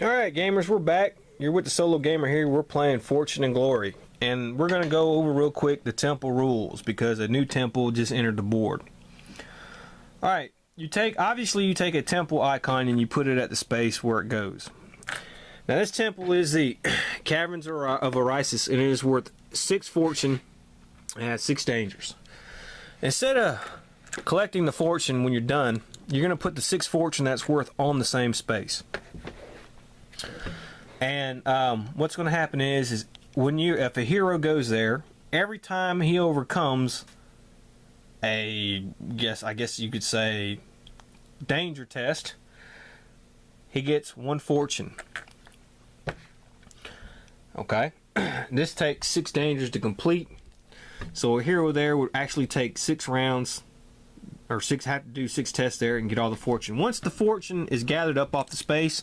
Alright gamers, we're back. You're with the SoloGamer here. We're playing Fortune and Glory. And we're going to go over real quick the temple rules because a new temple just entered the board. Alright, obviously you take a temple icon and you put it at the space where it goes. Now this temple is the Caverns of Orisis, and it is worth 6 fortune and has 6 dangers. Instead of collecting the fortune when you're done, you're going to put the 6 fortune that's worth on the same space. And what's going to happen is if a hero goes there, every time he overcomes I guess you could say danger test, he gets 1 fortune. Okay, this takes 6 dangers to complete, so a hero there would actually take 6 rounds, or have to do 6 tests there and get all the fortune. Once the fortune is gathered up off the space,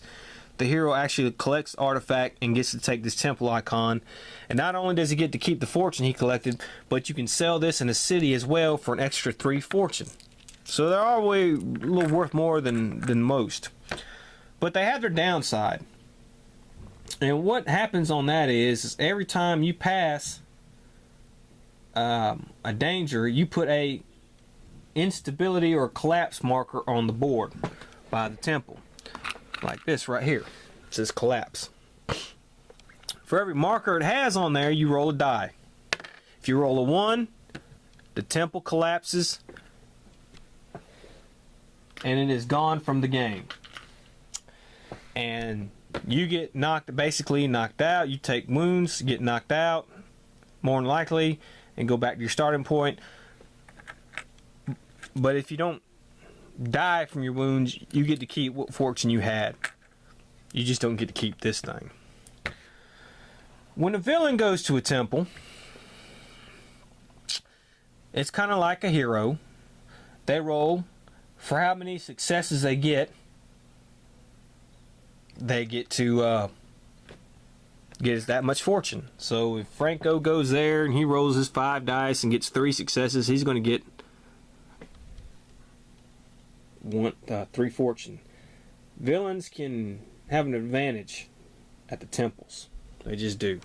the hero actually collects the artifact and gets to take this temple icon. And not only does he get to keep the fortune he collected, but you can sell this in a city as well for an extra 3 fortune. So they're always a little worth more than most. But they have their downside. And what happens on that is every time you pass a danger, you put a instability or collapse marker on the board by the temple. Like this right here. It says collapse. For every marker it has on there, you roll a die. If you roll a 1, the temple collapses and it is gone from the game. And you get basically knocked out. You take wounds, get knocked out, more than likely, and go back to your starting point. But if you don't die from your wounds, you get to keep what fortune you had. You just don't get to keep this thing. When a villain goes to a temple, it's kind of like a hero. They roll for how many successes they get. They get to get us that much fortune. So if Franco goes there and he rolls his 5 dice and gets 3 successes, he's going to get 3 fortune. Villains can have an advantage at the temples. They just do.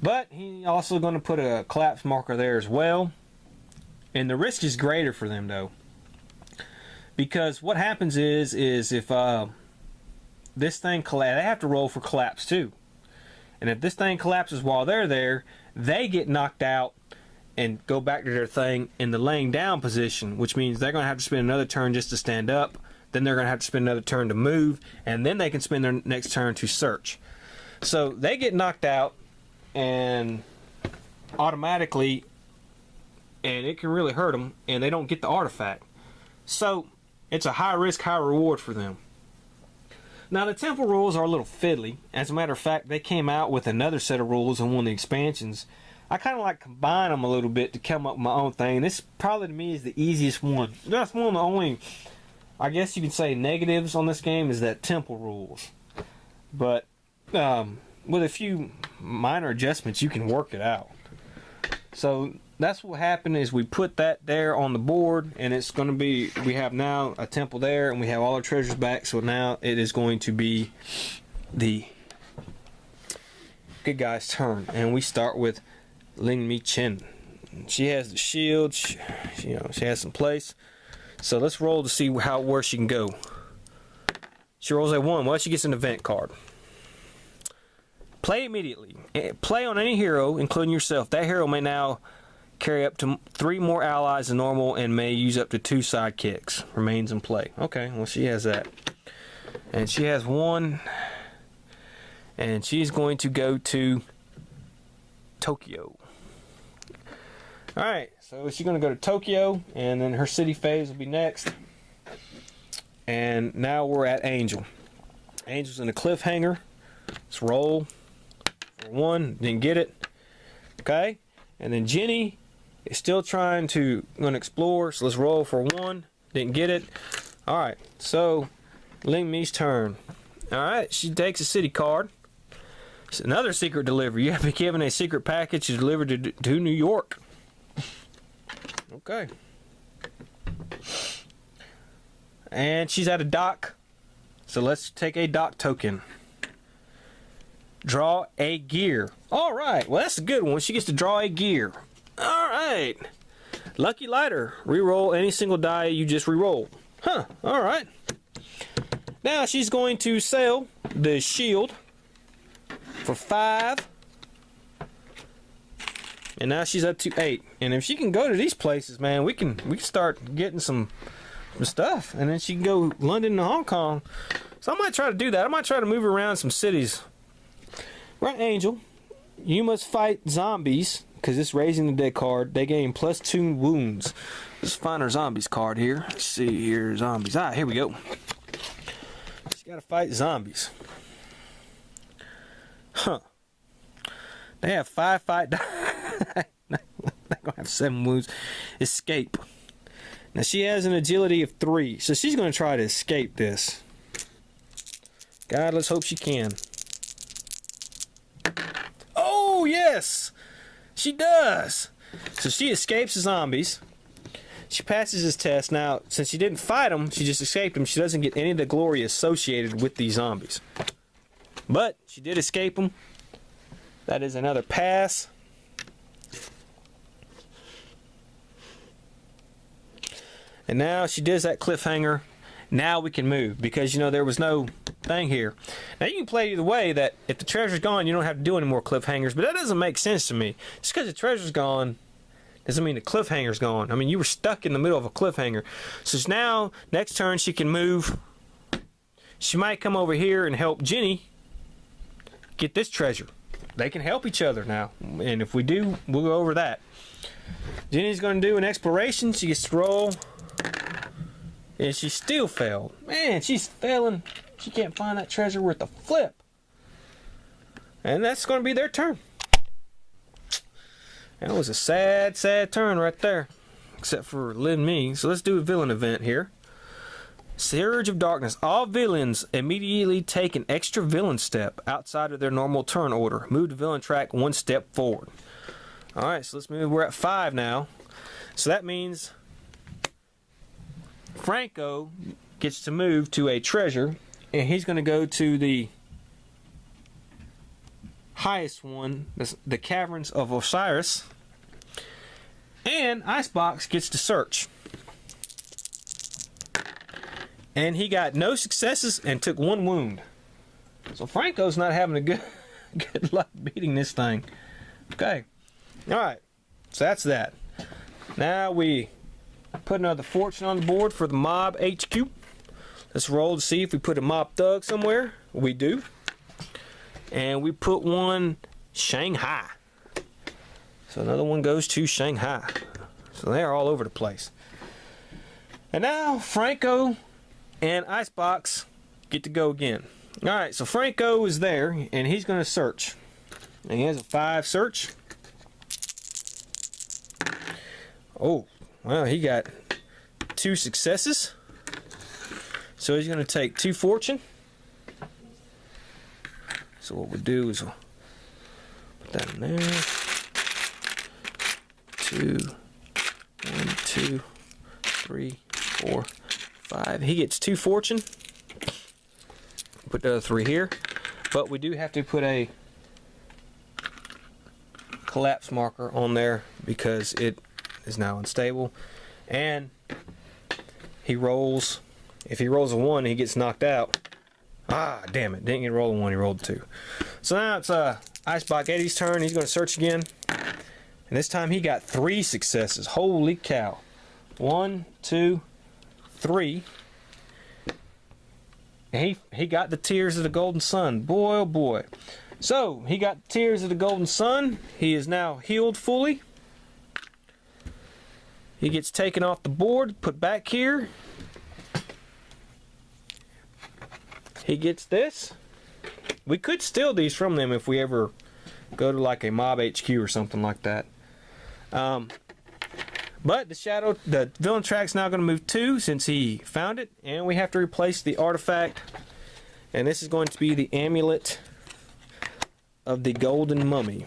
But he's also going to put a collapse marker there as well. And the risk is greater for them though. Because what happens is if this thing collapses, they have to roll for collapse too. And if this thing collapses while they're there, they get knocked out and go back to their thing in the laying down position, which means they're going to have to spend another turn just to stand up. Then they're going to have to spend another turn to move, and then they can spend their next turn to search. So they get knocked out and automatically, and it can really hurt them, and they don't get the artifact. So it's a high risk, high reward for them. Now the temple rules are a little fiddly. As a matter of fact, they came out with another set of rules in one of the expansions. I kind of like combine them a little bit to come up with my own thing. This probably to me is the easiest one. That's one of the only, I guess you can say, negatives on this game is that temple rules. But with a few minor adjustments, you can work it out. So that's what happened is we put that there on the board, and it's going to be, we have now a temple there, and we have all our treasures back. So now it is going to be the good guy's turn, and we start with Ling Mi Chen. She has the shield. She has some place. So let's roll to see where she can go. She rolls a 1. Well, she gets an event card. Play immediately. Play on any hero, including yourself. That hero may now carry up to 3 more allies than normal and may use up to 2 sidekicks. Remains in play. Okay, well she has that. And she has 1. And she's going to go to Tokyo. Alright, so she's going to go to Tokyo, and then her city phase will be next. And now we're at Angel. Angel's in a cliffhanger. Let's roll for 1. Didn't get it. Okay, and then Jenny is still trying to explore, so let's roll for 1. Didn't get it. Alright, so Ling Mi's turn. Alright, she takes a city card. It's another secret delivery. You have been given a secret package delivered to New York. Okay. And she's at a dock. So let's take a dock token. Draw a gear. Alright, well that's a good one. She gets to draw a gear. Alright. Lucky lighter. Reroll any single die you just rerolled. Huh, alright. Now she's going to sell the shield for 5. And now she's up to 8. And if she can go to these places, man, we can start getting some stuff. And then she can go London to Hong Kong. So I might try to do that. I might try to move around some cities. Right, Angel. You must fight zombies, because it's raising the dead card. They gain +2 wounds. Let's find our zombies card here. Let's see here, zombies. Ah, here we go. She's got to fight zombies. Huh. They have 5 fight die. They're going to have 7 wounds. Escape. Now she has an agility of 3, so she's going to try to escape this. God, let's hope she can. Oh, yes! She does! So she escapes the zombies. She passes this test. Now, since she didn't fight them, she just escaped them. She doesn't get any of the glory associated with these zombies. But she did escape them. That is another pass. And now she does that cliffhanger. Now we can move, because, you know, there was no thing here. Now you can play either way, that if the treasure's gone, you don't have to do any more cliffhangers, but that doesn't make sense to me. Just because the treasure's gone doesn't mean the cliffhanger's gone. I mean, you were stuck in the middle of a cliffhanger. So now, next turn, she can move. She might come over here and help Jenny get this treasure. They can help each other now, and if we do, we'll go over that. Jenny's going to do an exploration. She gets to roll. And she still failed. Man, she's failing. She can't find that treasure worth a flip. And that's going to be their turn. That was a sad, sad turn right there. Except for Lin Me. So let's do a villain event here. Surge of Darkness. All villains immediately take an extra villain step outside of their normal turn order. Move the villain track 1 step forward. Alright, so let's move. We're at 5 now. So that means Franco gets to move to a treasure, and he's going to go to the highest one, the Caverns of Osiris, and Icebox gets to search. And he got no successes and took 1 wound. So Franco's not having a good luck beating this thing. Okay. Alright. So that's that. Now we put another fortune on the board for the Mob HQ. Let's roll to see if we put a Mob Thug somewhere. We do. And we put 1 Shanghai. So another one goes to Shanghai. So they're all over the place. And now Franco and Icebox get to go again. Alright, so Franco is there, and he's going to search. And he has a 5 search. Oh, well, he got 2 successes. So he's going to take 2 fortune. So what we'll do is we'll put that in there. 2, 1, 2, 3, 4, 5. He gets 2 fortune. Put the other 3 here. But we do have to put a collapse marker on there because it is now unstable. And he rolls. If he rolls a 1, he gets knocked out. Ah, damn it. Didn't get to roll a 1, he rolled a 2. So now it's Icebox Eddie's turn. He's going to search again. And this time he got 3 successes. Holy cow. 1, 2, 3. And he got the Tears of the Golden Sun. Boy, oh boy. So, he got the Tears of the Golden Sun. He is now healed fully. He gets taken off the board, put back here. He gets this. We could steal these from them if we ever go to like a Mob HQ or something like that. But the villain track's now going to move 2 since he found it, and we have to replace the artifact. And this is going to be the Amulet of the Golden Mummy.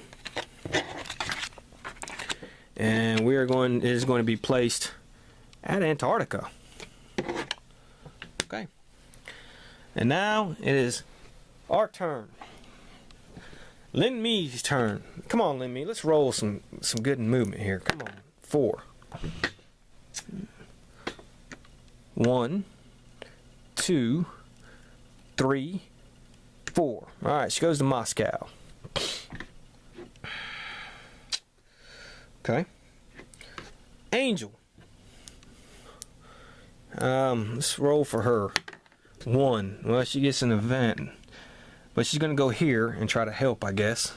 And it is going to be placed at Antarctica. Okay. And now it is our turn. Lin Mi's turn. Come on, Lin Mi. Let's roll some good movement here. Come on. 4. 1, 2, 3, 4. Alright, she goes to Moscow. Okay. Angel. Let's roll for her. 1. Well, she gets an event. But she's going to go here and try to help, I guess.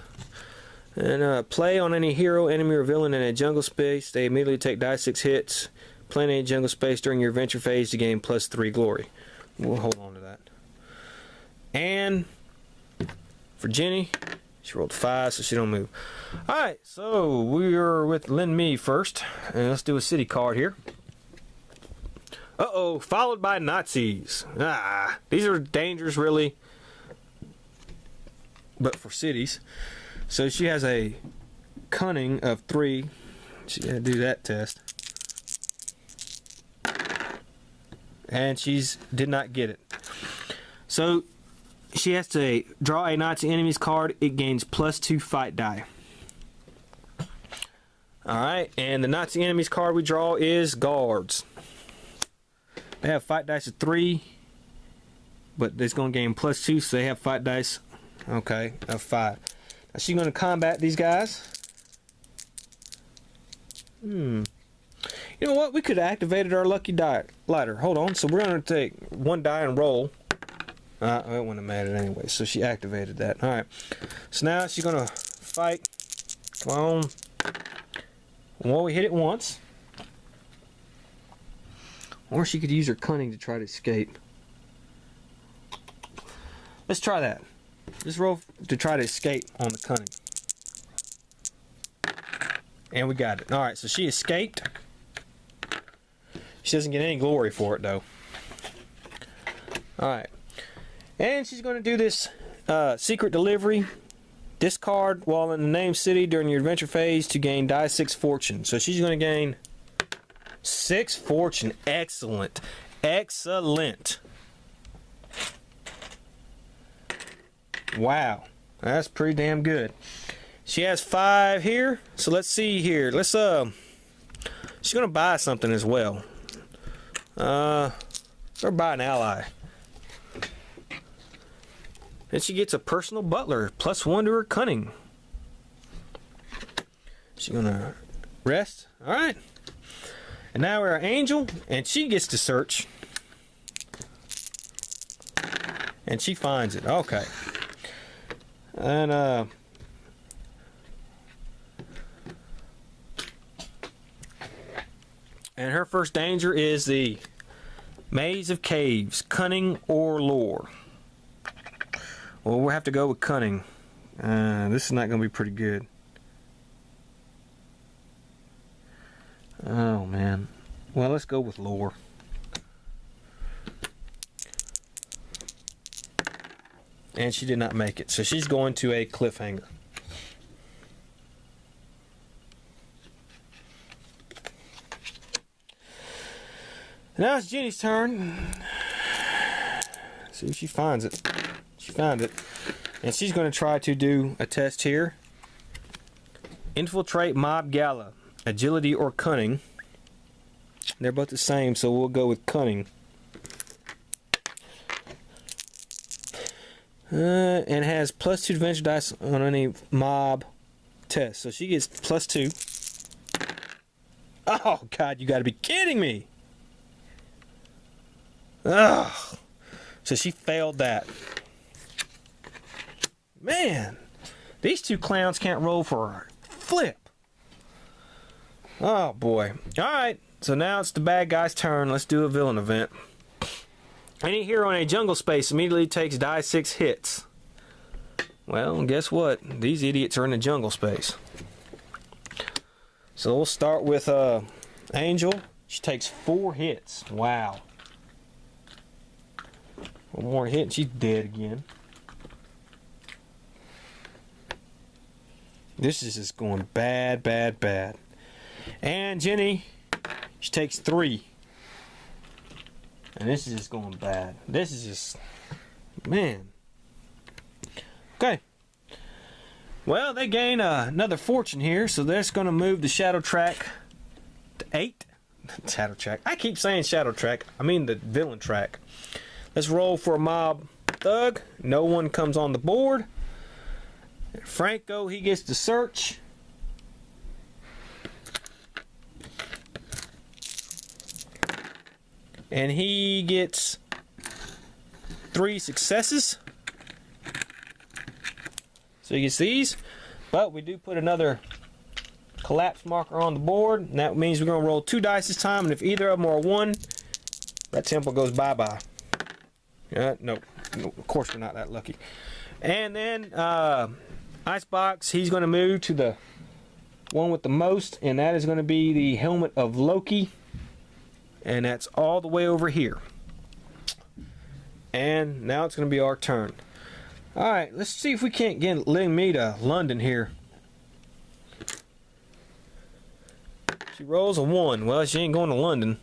And play on any hero, enemy, or villain in a jungle space. They immediately take die 6 hits. Play in a jungle space during your adventure phase to gain +3 glory. We'll hold on to that. And for Jenny, she rolled 5, so she don't move. Alright, so we're with Lin Mi first. And let's do a city card here. Uh-oh, followed by Nazis. These are dangerous, really. But for cities. So she has a cunning of 3. She got to do that test. And she's did not get it. So she has to draw a Nazi enemy's card. It gains +2 fight die. Alright, and the Nazi enemy's card we draw is guards. They have fight dice of 3, but it's going to gain +2, so they have fight dice, okay, of 5. Now she's going to combat these guys. You know what? We could have activated our lucky die lighter. Hold on. So we're going to take 1 die and roll. It wouldn't have mattered anyway, so she activated that. Alright. So now she's going to fight. Come on. Well, we hit it once. Or she could use her cunning to try to escape. Let's try that. Let's roll to try to escape on the cunning. And we got it. Alright, so she escaped. She doesn't get any glory for it, though. Alright. And she's going to do this secret delivery. Discard while in the named city during your adventure phase to gain die 6 fortune. So she's going to gain 6 fortune. Excellent. Excellent. Wow. That's pretty damn good. She has 5 here. So let's see here. Let's she's going to buy something as well. Or buy an ally. And she gets a personal butler. +1 to her cunning. She's going to rest. Alright. And now we're an angel. And she gets to search. And she finds it. Okay. And her first danger is the Maze of Caves, cunning or lore. Well, we'll have to go with cunning. This is not going to be pretty good. Oh, man. Well, let's go with lore. And she did not make it. So she's going to a cliffhanger. Now it's Jenny's turn. See if she finds it. She found it. And she's going to try to do a test here. Infiltrate mob gala. Agility or cunning. They're both the same, so we'll go with cunning. And has +2 adventure dice on any mob test. So she gets +2. Oh, God, you got to be kidding me. Ugh. So she failed that. Man, these two clowns can't roll for a flip. Oh, boy. Alright, so now it's the bad guy's turn. Let's do a villain event. Any hero in a jungle space immediately takes die 6 hits. Well, guess what? These idiots are in a jungle space. So we'll start with Angel. She takes 4 hits. Wow. One more hit and she's dead again. This is just going bad, bad, bad. And Jenny, she takes 3. And this is just going bad. This is just... Man. Okay. Well, they gain another fortune here, so that's going to move the shadow track to 8. Shadow track. I keep saying shadow track. I mean the villain track. Let's roll for a mob thug. No one comes on the board. Franco, he gets to search. And he gets 3 successes. So he gets these. But we do put another collapse marker on the board. And that means we're going to roll 2 dice this time. And if either of them are 1, that temple goes bye-bye. No, of course we're not that lucky. And then Icebox, he's going to move to the one with the most. And that is going to be the helmet of Loki. And that's all the way over here. And now it's going to be our turn. Alright, let's see if we can't get me to London here. She rolls a 1. Well, she ain't going to London.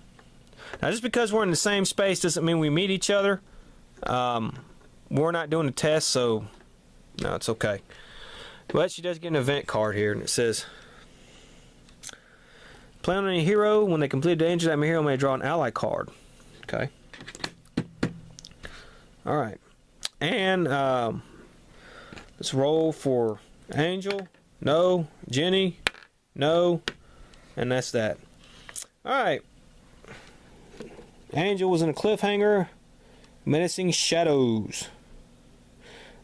Now, just because we're in the same space doesn't mean we meet each other. We're not doing a test, so no, it's okay. But she does get an event card here, and it says, play on any hero. When they complete a danger, that hero may draw an ally card. Okay. Alright. And let's roll for Angel. No. Jenny. No. And that's that. Alright. Angel was in a cliffhanger. Menacing Shadows.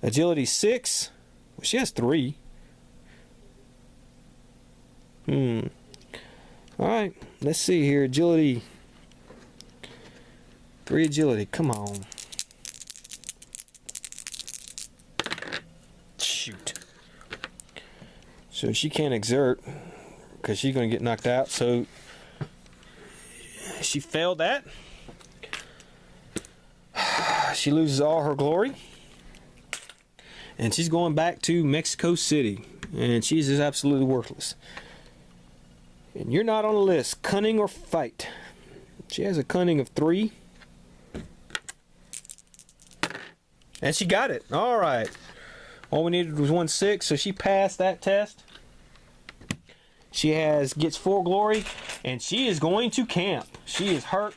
Agility 6. Well, she has 3. Alright. Let's see here. Agility. 3 agility. Come on. Shoot. So she can't exert because she's going to get knocked out. So she failed that. She loses all her glory. And she's going back to Mexico City. And she's just absolutely worthless. And you're not on the list. Cunning or fight. She has a cunning of 3. And she got it. Alright. All we needed was 1/6, so she passed that test. She gets 4 glory, and she is going to camp. She is hurt,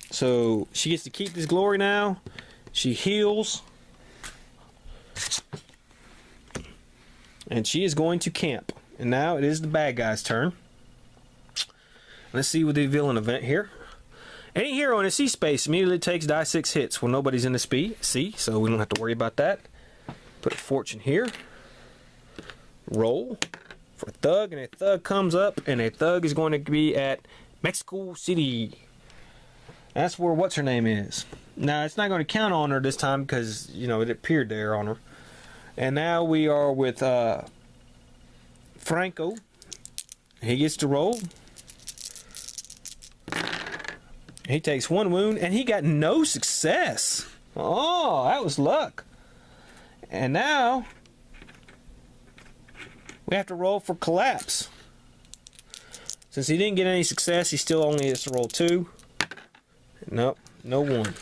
so she gets to keep this glory now. She heals, and she is going to camp. And now it is the bad guy's turn. Let's see with the villain event here. Any hero in a C space immediately takes die 6 hits. Well, nobody's in the C, so we don't have to worry about that. Put a fortune here. Roll for a thug, and a thug comes up, and a thug is going to be at Mexico City. That's where what's her name is. Now it's not going to count on her this time because it appeared there on her. And now we are with Franco. He gets to roll. He takes 1 wound, and he got no success. Oh, that was luck. And now we have to roll for collapse. Since he didn't get any success, he still only has to roll 2. Nope, no 1.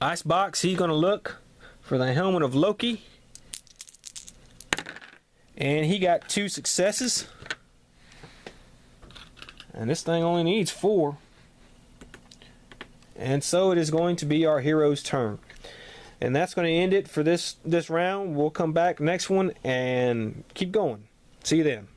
Icebox, he's going to look for the helmet of Loki. And he got 2 successes. And this thing only needs 4. And so it is going to be our hero's turn. And that's going to end it for this round. We'll come back next one and keep going. See you then.